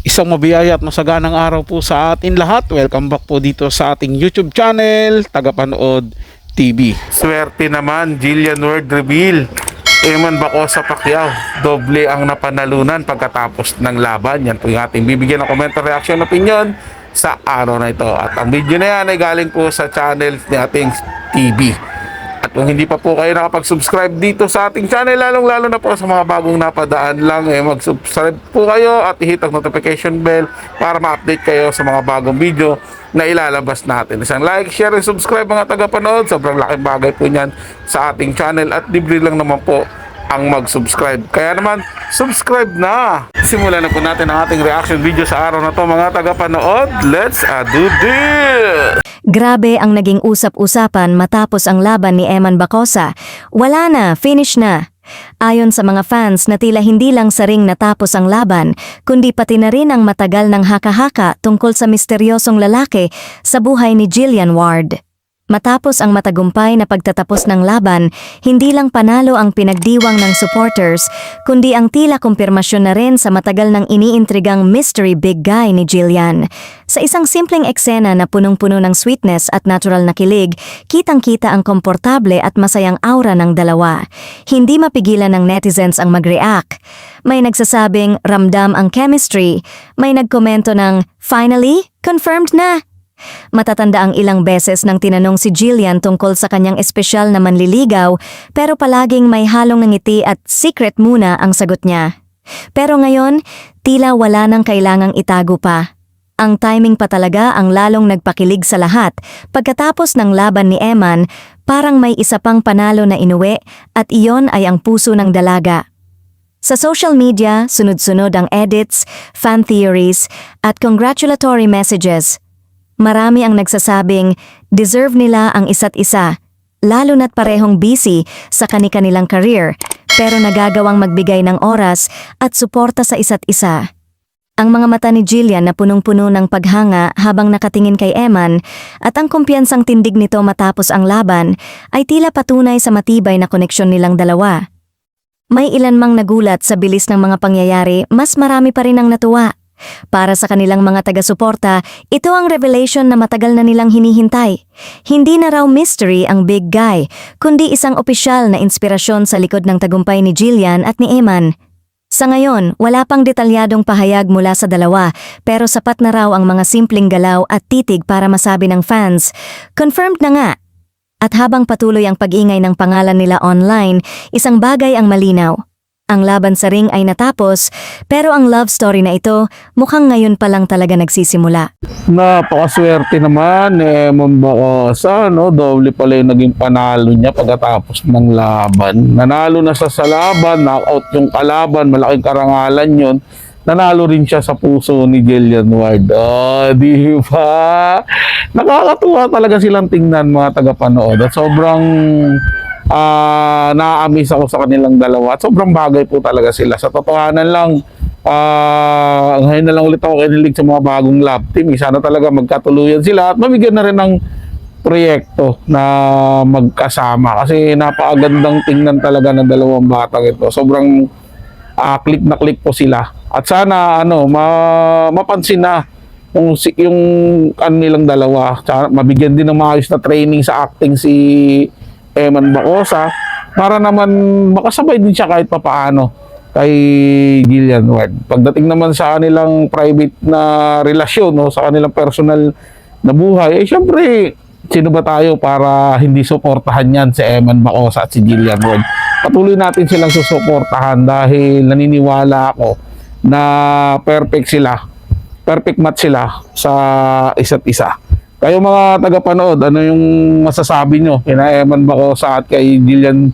Isang mabiyaya at masaganang araw po sa atin lahat. Welcome back po dito sa ating YouTube channel, Tagapanood TV. Swerte naman, Jillian Ward reveal. Eman Bacosa Pacquiao, doble ang napanalunan pagkatapos ng laban. Yan po yung ating bibigyan ng comment, reaction, opinion sa araw na ito. At ang video na yan ay galing po sa channel ni ating TV. At kung hindi pa po kayo nakapag-subscribe dito sa ating channel, lalong-lalo na po sa mga bagong napadaan lang, mag-subscribe po kayo at i-hit ang notification bell para ma-update kayo sa mga bagong video na ilalabas natin. Isang like, share, and subscribe mga tagapanood. Sobrang laking bagay po niyan sa ating channel at libre lang naman po ang mag-subscribe. Kaya naman, subscribe na! Simulan na po natin ang ating reaction video sa araw na to mga tagapanood. Let's do this! Grabe ang naging usap-usapan matapos ang laban ni Eman Bacosa. Wala na, finish na. Ayon sa mga fans na tila hindi lang sa ring natapos ang laban, kundi pati na rin ang matagal ng haka-haka tungkol sa misteryosong lalaki sa buhay ni Jillian Ward. Matapos ang matagumpay na pagtatapos ng laban, hindi lang panalo ang pinagdiwang ng supporters, kundi ang tila kumpirmasyon na rin sa matagal ng iniintrigang mystery big guy ni Jillian. Sa isang simpleng eksena na punong-puno ng sweetness at natural na kilig, kitang-kita ang komportable at masayang aura ng dalawa. Hindi mapigilan ng netizens ang mag-react. May nagsasabing ramdam ang chemistry, may nagkomento ng finally, confirmed na. Matatanda ang ilang beses nang tinanong si Jillian tungkol sa kanyang espesyal na manliligaw, pero palaging may halong ngiti at secret muna ang sagot niya. Pero ngayon, tila wala nang kailangang itago pa. Ang timing pa talaga ang lalong nagpakilig sa lahat. Pagkatapos ng laban ni Eman, parang may isa pang panalo na inuwi at iyon ay ang puso ng dalaga. Sa social media, sunod-sunod ang edits, fan theories, at congratulatory messages. Marami ang nagsasabing deserve nila ang isa't isa, lalo na't parehong busy sa kani-kanilang career, pero nagagawang magbigay ng oras at suporta sa isa't isa. Ang mga mata ni Jillian na punong-puno ng paghanga habang nakatingin kay Eman at ang kumpiyansang tindig nito matapos ang laban ay tila patunay sa matibay na koneksyon nilang dalawa. May ilan mang nagulat sa bilis ng mga pangyayari, mas marami pa rin ang natuwa. Para sa kanilang mga taga-suporta, ito ang revelation na matagal na nilang hinihintay. Hindi na raw mystery ang big guy, kundi isang opisyal na inspirasyon sa likod ng tagumpay ni Jillian at ni Eman. Sa ngayon, wala pang detalyadong pahayag mula sa dalawa, pero sapat na raw ang mga simpleng galaw at titig para masabi ng fans, confirmed na nga. At habang patuloy ang pag-ingay ng pangalan nila online, isang bagay ang malinaw. Ang laban sa ring ay natapos, pero ang love story na ito mukhang ngayon pa lang talaga nagsisimula. Napakaswerte naman Eman Bacosa, no? Doble pala yung naging panalo niya pagkatapos ng laban. Nanalo na sa laban, knockout yung kalaban, malaking karangalan yun. Nanalo rin siya sa puso ni Jillian Ward. Oh, di ba? Nakakatuwa talaga silang tingnan mga tagapanood at sobrang na-amaze ako sa kanilang dalawa at sobrang bagay po talaga sila. Sa totohanan lang, ngayon na lang ulit ako kinilig sa mga bagong love team. Sana talaga magkatuluyan sila at mabigyan na rin ng proyekto na magkasama kasi napakagandang tingnan talaga ng dalawang batang ito. Sobrang click na click po sila at sana mapansin na yung nilang dalawa. Sana, mabigyan din ng maayos na training sa acting si Eman Bacosa para naman makasabay din siya kahit papaano kay Jillian Ward. Pagdating naman sa kanilang private na relasyon, no, sa kanilang personal na buhay, syempre sino ba tayo para hindi suportahan yan si Eman Bacosa at si Jillian Ward. Patuloy natin silang susuportahan dahil naniniwala ako na perfect match sila sa isa't isa. Kayo mga tagapanood, ano yung masasabi nyo kina Eman Bacosa at kay Jillian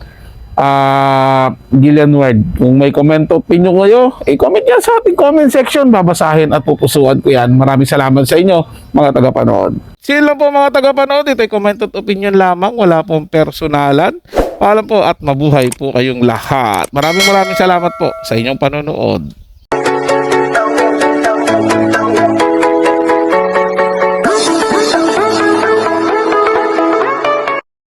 Ward? Kung may comment opinion kayo, comment yan sa ating comment section. Babasahin at pupusuan ko yan. Maraming salamat sa inyo mga tagapanood. Sila po mga tagapanood, ito ay comment at opinion lamang. Wala pong personalan. Paalam po at mabuhay po kayong lahat. Maraming salamat po sa inyong panonood.